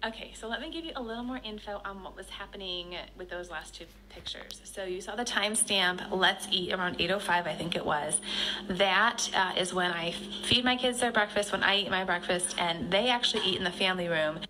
Okay, so let me give you a little more info on what was happening with those last two pictures. So you saw the timestamp, let's eat, around 8:05, I think it was. That is when I feed my kids their breakfast, when I eat my breakfast, and they actually eat in the family room.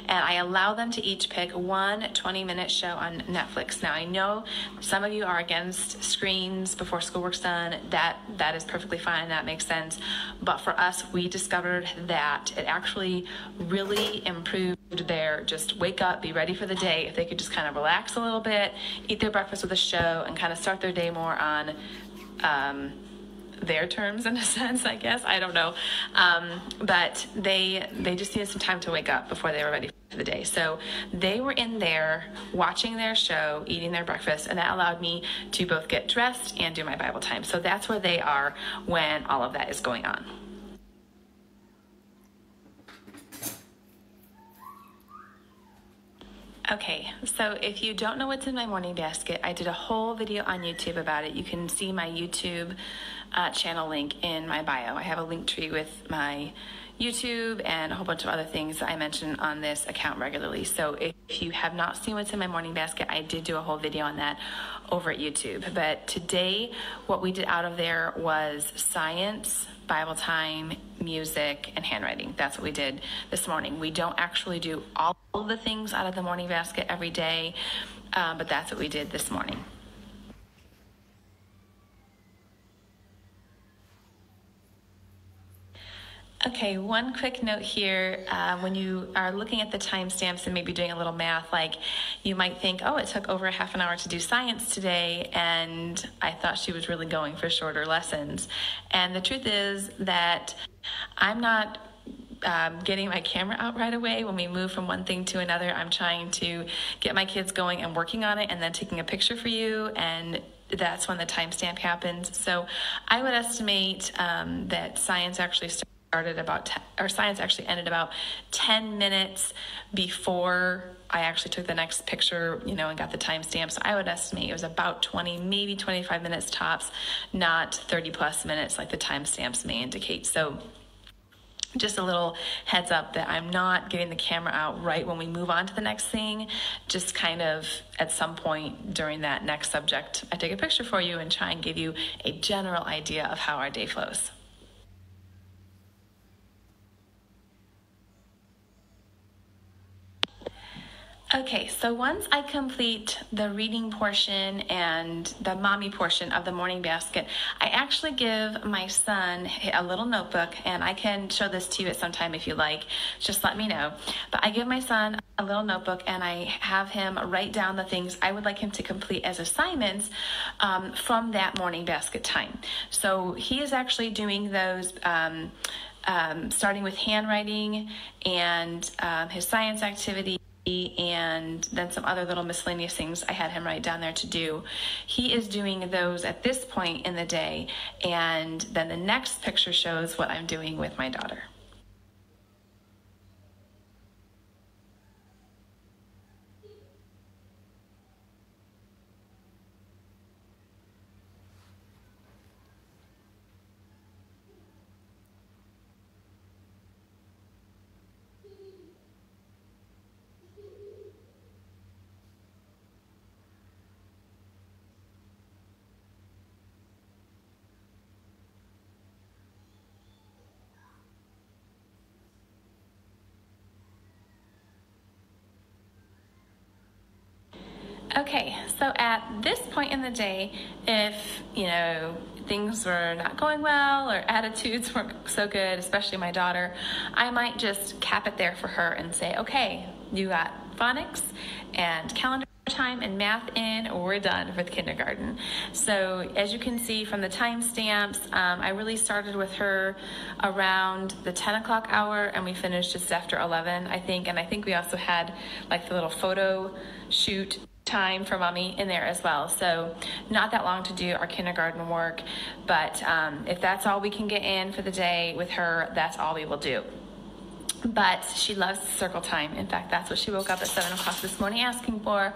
And I allow them to each pick one 20-minute show on Netflix. Now, I know some of you are against screens before schoolwork's done. That is perfectly fine. That makes sense. But for us, we discovered that it actually really improved their just wake up, be ready for the day. If they could just kind of relax a little bit, eat their breakfast with a show, and kind of start their day more on their terms, in a sense, I guess. I don't know. But they just needed some time to wake up before they were ready for the day. So they were in there watching their show, eating their breakfast, and that allowed me to both get dressed and do my Bible time. So that's where they are when all of that is going on. Okay, so if you don't know what's in my morning basket, I did a whole video on YouTube about it. You can see my YouTube channel link in my bio. I have a link tree with my YouTube and a whole bunch of other things that I mention on this account regularly. So if you have not seen what's in my morning basket, I did do a whole video on that over at YouTube. But today, what we did out of there was science, Bible time, music, and handwriting. That's what we did this morning. We don't actually do all of the things out of the morning basket every day, but that's what we did this morning. Okay, one quick note here. When you are looking at the timestamps and maybe doing a little math, like you might think, oh, it took over a half an hour to do science today, and I thought she was really going for shorter lessons. And the truth is that I'm not getting my camera out right away. When we move from one thing to another, I'm trying to get my kids going and working on it and then taking a picture for you, and that's when the timestamp happens. So I would estimate that science actually started about, science actually ended about 10 minutes before I actually took the next picture, and got the timestamp. So I would estimate it was about 20, maybe 25 minutes tops, not 30 plus minutes like the timestamps may indicate. So just a little heads up that I'm not getting the camera out right when we move on to the next thing, just kind of at some point during that next subject, I take a picture for you and try and give you a general idea of how our day flows. Okay, so once I complete the reading portion and the mommy portion of the morning basket, I actually give my son a little notebook, and I can show this to you at some time if you like, just let me know. But I give my son a little notebook and I have him write down the things I would like him to complete as assignments from that morning basket time. So he is actually doing those starting with handwriting and his science activity, and then some other little miscellaneous things I had him write down there to do. He is doing those at this point in the day, and then the next picture shows what I'm doing with my daughter. Okay, so at this point in the day, if, things were not going well or attitudes weren't so good, especially my daughter, I might just cap it there for her and say, okay, you got phonics and calendar time and math in, we're done for the kindergarten. So as you can see from the timestamps, I really started with her around the 10 o'clock hour and we finished just after 11, I think. And I think we also had like the little photo shoot time for mommy in there as well. So not that long to do our kindergarten work, but if that's all we can get in for the day with her, that's all we will do. But she loves circle time. In fact, that's what she woke up at 7 o'clock this morning asking for.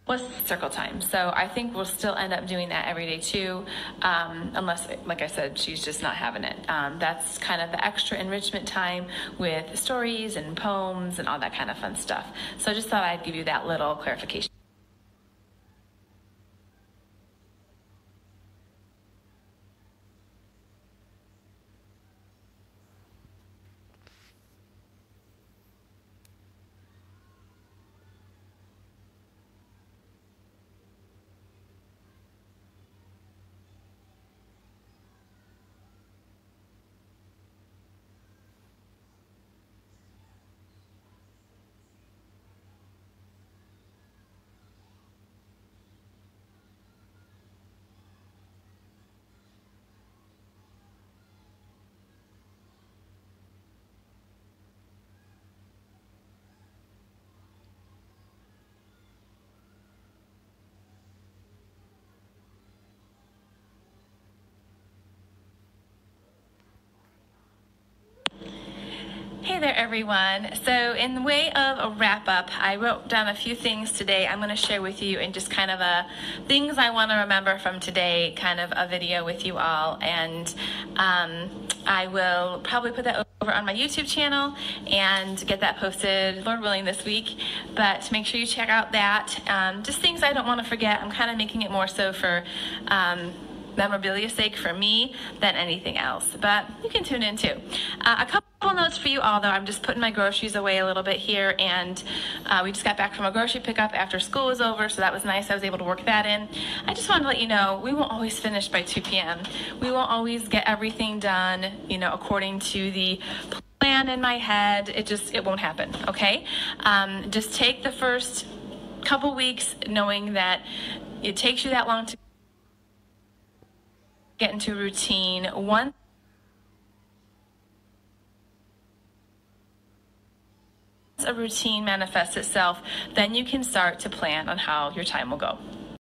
was circle time. So I think we'll still end up doing that every day too, unless, like I said, she's just not having it. That's kind of the extra enrichment time with stories and poems and all that kind of fun stuff. So I just thought I'd give you that little clarification. Hey there, everyone. So in the way of a wrap up, I wrote down a few things today I'm going to share with you, and just kind of things I want to remember from today, kind of a video with you all. And I will probably put that over on my YouTube channel and get that posted, Lord willing, this week. But make sure you check out that. Just things I don't want to forget. I'm kind of making it more so for memorabilia's sake for me than anything else, but you can tune in too. A couple notes for you all though. I'm just putting my groceries away a little bit here, and we just got back from a grocery pickup after school was over, so that was nice. I was able to work that in. I just wanted to let you know we won't always finish by 2 p.m. We won't always get everything done, you know, according to the plan in my head. It won't happen, okay? Just take the first couple weeks knowing that it takes you that long to get into routine. Once a routine manifests itself, then you can start to plan on how your time will go.